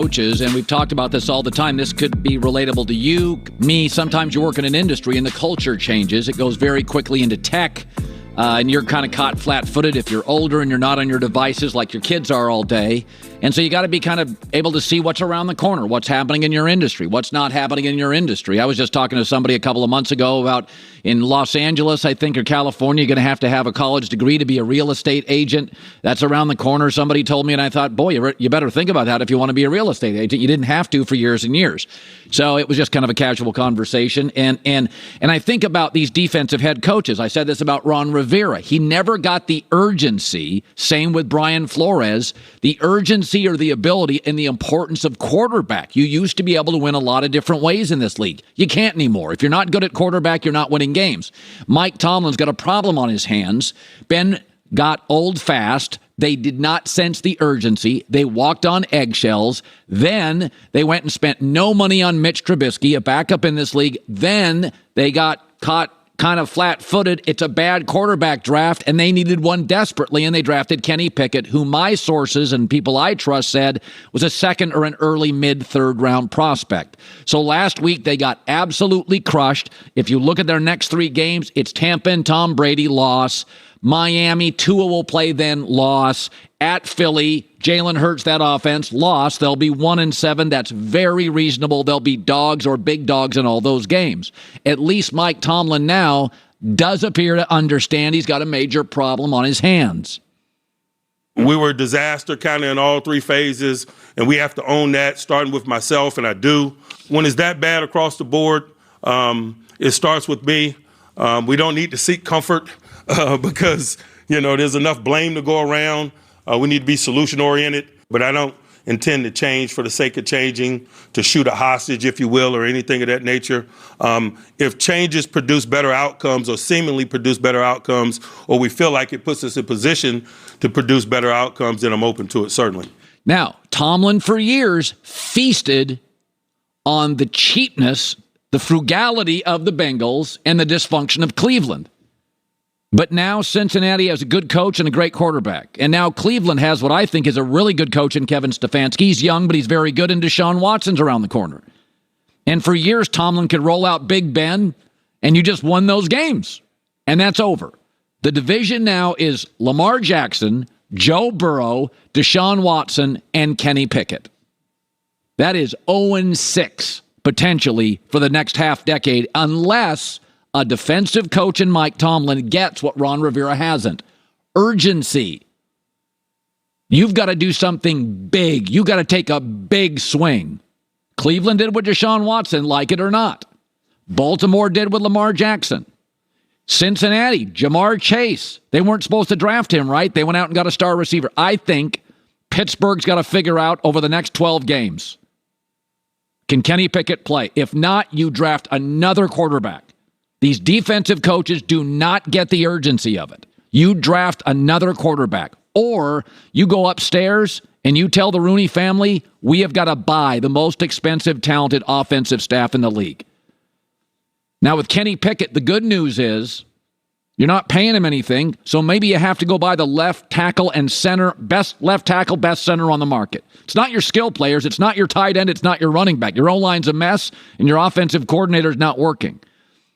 coaches, and we've talked about this all the time. This could be relatable to you, me. Sometimes you work in an industry and the culture changes. It goes very quickly into tech, and you're kind of caught flat-footed if you're older and you're not on your devices like your kids are all day. And so you got to be kind of able to see what's around the corner, what's happening in your industry, what's not happening in your industry. I was just talking to somebody a couple of months ago about in Los Angeles, I think, or California, you're going to have a college degree to be a real estate agent. That's around the corner, somebody told me, and I thought, boy, you better think about that if you want to be a real estate agent. You didn't have to for years and years. So it was just kind of a casual conversation. And I think about these defensive head coaches. I said this about Ron Rivera. He never got the urgency, same with Brian Flores, the urgency or the ability and the importance of quarterback. You used to be able to win a lot of different ways in this league. You can't anymore. If you're not good at quarterback, you're not winning games. Mike Tomlin's got a problem on his hands. Ben got old fast. They did not sense the urgency. They walked on eggshells. Then they went and spent no money on Mitch Trubisky, a backup in this league. Then they got caught kind of flat-footed. It's a bad quarterback draft, and they needed one desperately, and they drafted Kenny Pickett, who my sources and people I trust said was a second or an early mid-third round prospect. So last week, they got absolutely crushed. If you look at their next three games, it's Tampa and Tom Brady, loss. Miami, Tua will play then, loss. At Philly, Jalen Hurts, that offense, loss. They'll be 1-7. That's very reasonable. They'll be dogs or big dogs in all those games. At least Mike Tomlin now does appear to understand he's got a major problem on his hands. We were a disaster kind of in all three phases, and we have to own that, starting with myself, and I do. When it's that bad across the board, it starts with me. We don't need to seek comfort because, there's enough blame to go around. We need to be solution-oriented, but I don't intend to change for the sake of changing, to shoot a hostage, if you will, or anything of that nature. If changes produce better outcomes or seemingly produce better outcomes, or we feel like it puts us in position to produce better outcomes, then I'm open to it, certainly. Now, Tomlin for years feasted on the cheapness, the frugality of the Bengals and the dysfunction of Cleveland. But now Cincinnati has a good coach and a great quarterback. And now Cleveland has what I think is a really good coach in Kevin Stefanski. He's young, but he's very good, and Deshaun Watson's around the corner. And for years, Tomlin could roll out Big Ben, and you just won those games. And that's over. The division now is Lamar Jackson, Joe Burrow, Deshaun Watson, and Kenny Pickett. That is 0-6, potentially, for the next half decade, unless a defensive coach in Mike Tomlin gets what Ron Rivera hasn't. Urgency. You've got to do something big. You've got to take a big swing. Cleveland did with Deshaun Watson, like it or not. Baltimore did with Lamar Jackson. Cincinnati, Jamar Chase. They weren't supposed to draft him, right? They went out and got a star receiver. I think Pittsburgh's got to figure out over the next 12 games. Can Kenny Pickett play? If not, you draft another quarterback. These defensive coaches do not get the urgency of it. You draft another quarterback, or you go upstairs and you tell the Rooney family, we have got to buy the most expensive, talented offensive staff in the league. Now with Kenny Pickett, the good news is you're not paying him anything, so maybe you have to go buy the left tackle and center, best left tackle, best center on the market. It's not your skill players, it's not your tight end, it's not your running back. Your O-line's a mess, and your offensive coordinator's not working.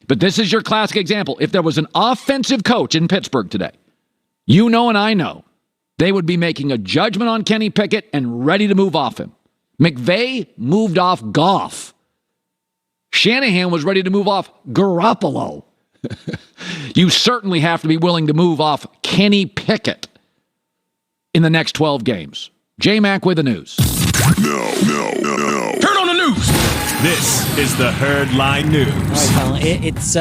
But this is your classic example. If there was an offensive coach in Pittsburgh today, you know and I know, they would be making a judgment on Kenny Pickett and ready to move off him. McVay moved off Goff. Shanahan was ready to move off Garoppolo. You certainly have to be willing to move off Kenny Pickett in the next 12 games. J-Mac with the news. No. Turn on the news. This is the Herdline News. All right, Colin, it's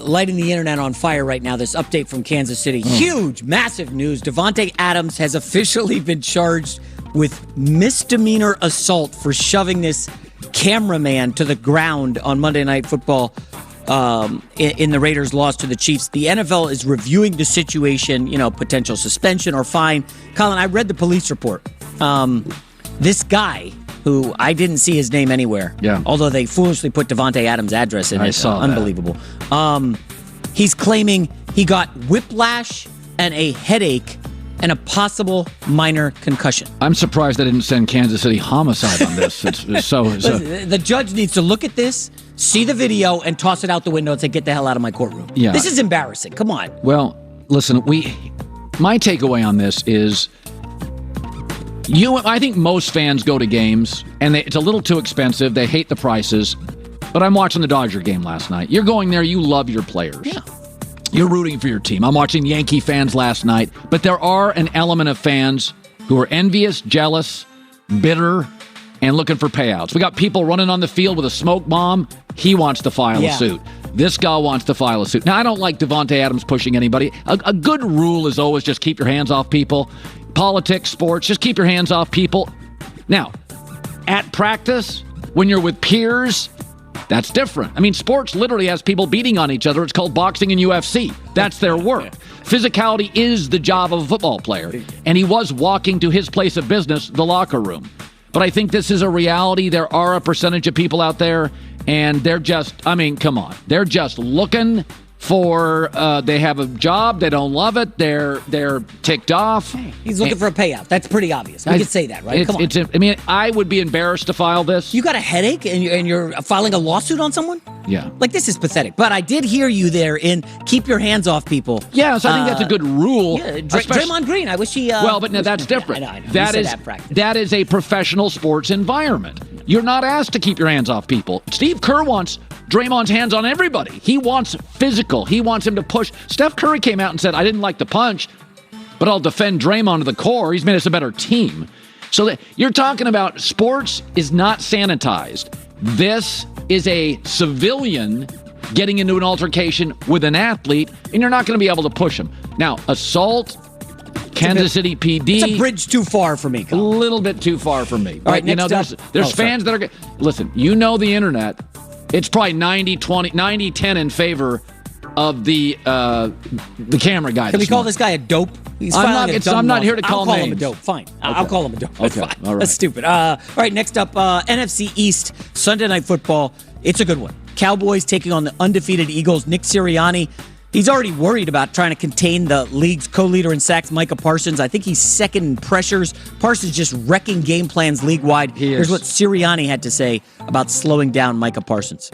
lighting the internet on fire right now, this update from Kansas City. Huge, massive news. Davante Adams has officially been charged with misdemeanor assault for shoving this cameraman to the ground on Monday Night Football in the Raiders' loss to the Chiefs. The NFL is reviewing the situation, potential suspension or fine. Colin, I read the police report. This guy, who I didn't see his name anywhere, although they foolishly put Davante Adams' address in it. I saw that. Unbelievable. He's claiming he got whiplash and a headache and a possible minor concussion. I'm surprised they didn't send Kansas City homicide on this. It's so. Listen, the judge needs to look at this, see the video, and toss it out the window and say, get the hell out of my courtroom. Yeah. This is embarrassing. Come on. Well, listen, my takeaway on this is I think most fans go to games, and it's a little too expensive. They hate the prices. But I'm watching the Dodger game last night. You're going there. You love your players. Yeah. You're rooting for your team. I'm watching Yankee fans last night. But there are an element of fans who are envious, jealous, bitter, and looking for payouts. We got people running on the field with a smoke bomb. He wants to file a suit. This guy wants to file a suit. Now, I don't like Davante Adams pushing anybody. A good rule is always just keep your hands off people. Politics, sports, just keep your hands off people. Now, at practice, when you're with peers, that's different. I mean, sports literally has people beating on each other. It's called boxing and UFC. That's their work. Physicality is the job of a football player. And he was walking to his place of business, the locker room. But I think this is a reality. There are a percentage of people out there, and they're just, come on. They're just looking for, they have a job, they don't love it, they're ticked off. He's looking for a payout. That's pretty obvious. We could say that, right? Come on. I would be embarrassed to file this. You got a headache and you're filing a lawsuit on someone? Yeah. Like, this is pathetic. But I did hear you there in keep your hands off people. Yes, I think that's a good rule. Yeah, Draymond Green, I wish he... well, but no, that's different. I know. That is a professional sports environment. You're not asked to keep your hands off people. Steve Kerr wants Draymond's hands on everybody. He wants physical. He wants him to push. Steph Curry came out and said, I didn't like the punch, but I'll defend Draymond to the core. He's made us a better team. So you're talking about sports is not sanitized. This is a civilian getting into an altercation with an athlete, and you're not going to be able to push him. Now, assault, Kansas City PD. It's a bridge too far for me, Colin. A little bit too far for me. All right, there's fans that are... Listen, the internet. It's probably 90-10 in favor of the camera guy. Can we call this guy a dope? I'm not here to call names. I'll call him a dope. Fine. Okay. I'll call him a dope. That's fine. All right. That's stupid. All right, next up, NFC East, Sunday Night Football. It's a good one. Cowboys taking on the undefeated Eagles. Nick Sirianni, he's already worried about trying to contain the league's co-leader in sacks, Micah Parsons. I think he's second in pressures. Parsons just wrecking game plans league-wide. Here's what Sirianni had to say about slowing down Micah Parsons.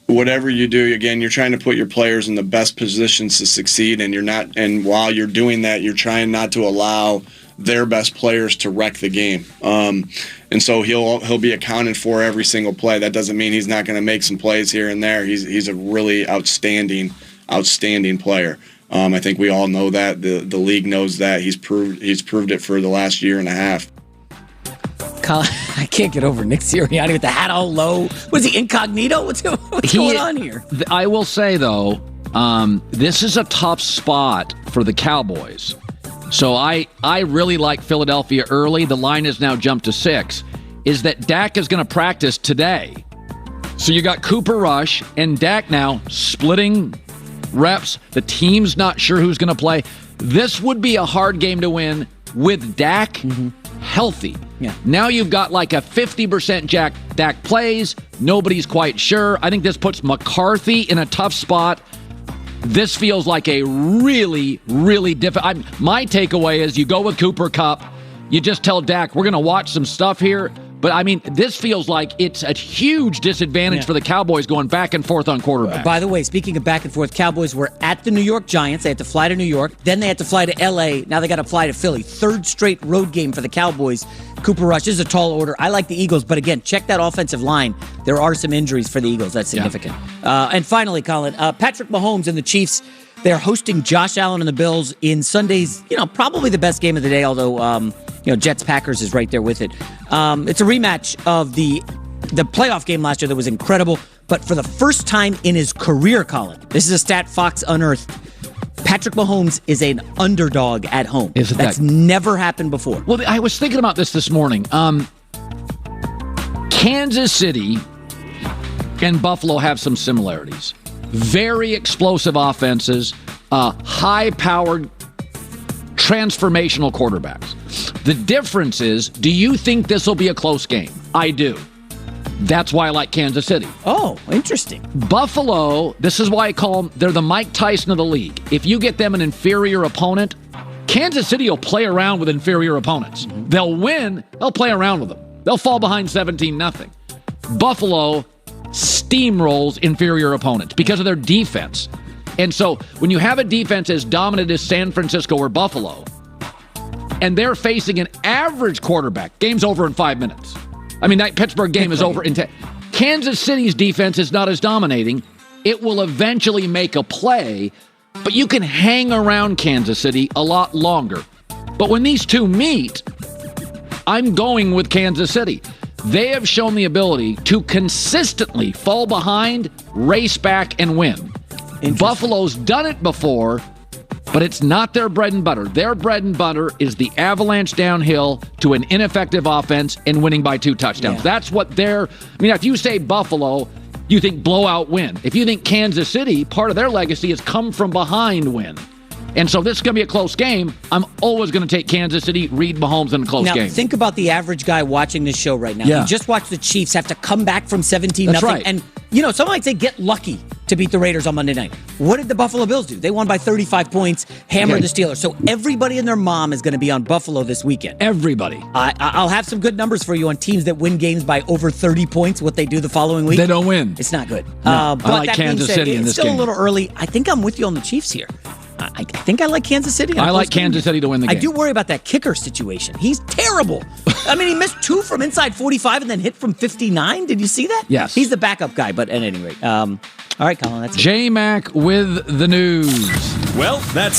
Whatever you do, again, you're trying to put your players in the best positions to succeed, and while you're doing that, you're trying not to allow their best players to wreck the game. And so he'll be accounted for every single play. That doesn't mean he's not going to make some plays here and there. He's a really outstanding player. I think we all know that. The league knows that. He's proved it for the last year and a half. Colin, I can't get over Nick Sirianni with the hat all low. Was he incognito? What's going on here? I will say, though, this is a tough spot for the Cowboys. So I really like Philadelphia early. The line has now jumped to 6. Is that Dak is going to practice today. So you got Cooper Rush and Dak now splitting reps. The team's not sure who's going to play. This would be a hard game to win with Dak healthy. Yeah. Now you've got like a 50% Dak plays. Nobody's quite sure. I think this puts McCarthy in a tough spot. This feels like a really, really difficult... My takeaway is you go with Cooper Kupp. You just tell Dak, we're going to watch some stuff here. But, this feels like it's a huge disadvantage for the Cowboys going back and forth on quarterback. By the way, speaking of back and forth, Cowboys were at the New York Giants. They had to fly to New York. Then they had to fly to L.A. Now they got to fly to Philly. Third straight road game for the Cowboys. Cooper Rush is a tall order. I like the Eagles. But, again, check that offensive line. There are some injuries for the Eagles. That's significant. Yeah. And finally, Colin, Patrick Mahomes and the Chiefs, they're hosting Josh Allen and the Bills in Sunday's, probably the best game of the day, although... Jets-Packers is right there with it. It's a rematch of the playoff game last year that was incredible. But for the first time in his career, Colin, this is a stat Fox unearthed. Patrick Mahomes is an underdog at home. That's never happened before. Well, I was thinking about this morning. Kansas City and Buffalo have some similarities. Very explosive offenses, high-powered, transformational quarterbacks. The difference is, do you think this will be a close game? I do. That's why I like Kansas City. Oh, interesting. Buffalo, this is why I call them, they're the Mike Tyson of the league. If you get them an inferior opponent, Kansas City will play around with inferior opponents. They'll win. They'll play around with them. They'll fall behind 17-0. Buffalo steamrolls inferior opponents because of their defense. And so when you have a defense as dominant as San Francisco or Buffalo, and they're facing an average quarterback, game's over in 5 minutes. I mean, that Pittsburgh game is over in 10. Kansas City's defense is not as dominating. It will eventually make a play, but you can hang around Kansas City a lot longer. But when these two meet, I'm going with Kansas City. They have shown the ability to consistently fall behind, race back, and win. Buffalo's done it before, but it's not their bread and butter. Their bread and butter is the avalanche downhill to an ineffective offense and winning by 2 touchdowns. Yeah. That's what they're... I mean, if you say Buffalo, you think blowout win. If you think Kansas City, part of their legacy is come from behind win. And so this is going to be a close game. I'm always going to take Kansas City, Reed Mahomes in a close game. Now, think about the average guy watching this show right now. Yeah. You just watched the Chiefs have to come back from 17-0. That's right. And, someone might say get lucky to beat the Raiders on Monday night. What did the Buffalo Bills do? They won by 35 points, hammered the Steelers. So everybody and their mom is going to be on Buffalo this weekend. Everybody. I'll have some good numbers for you on teams that win games by over 30 points, what they do the following week. They don't win. It's not good. No, but I like that Kansas being said, City in this it's still game. a little early. I think I'm with you on the Chiefs here. I think I like Kansas City. I like Kansas City to win the game. I do worry about that kicker situation. He's terrible. I mean, he missed 2 from inside 45 and then hit from 59. Did you see that? Yes. He's the backup guy, but at any rate. All right, Colin, that's it. J-Mac with the news. Well, that's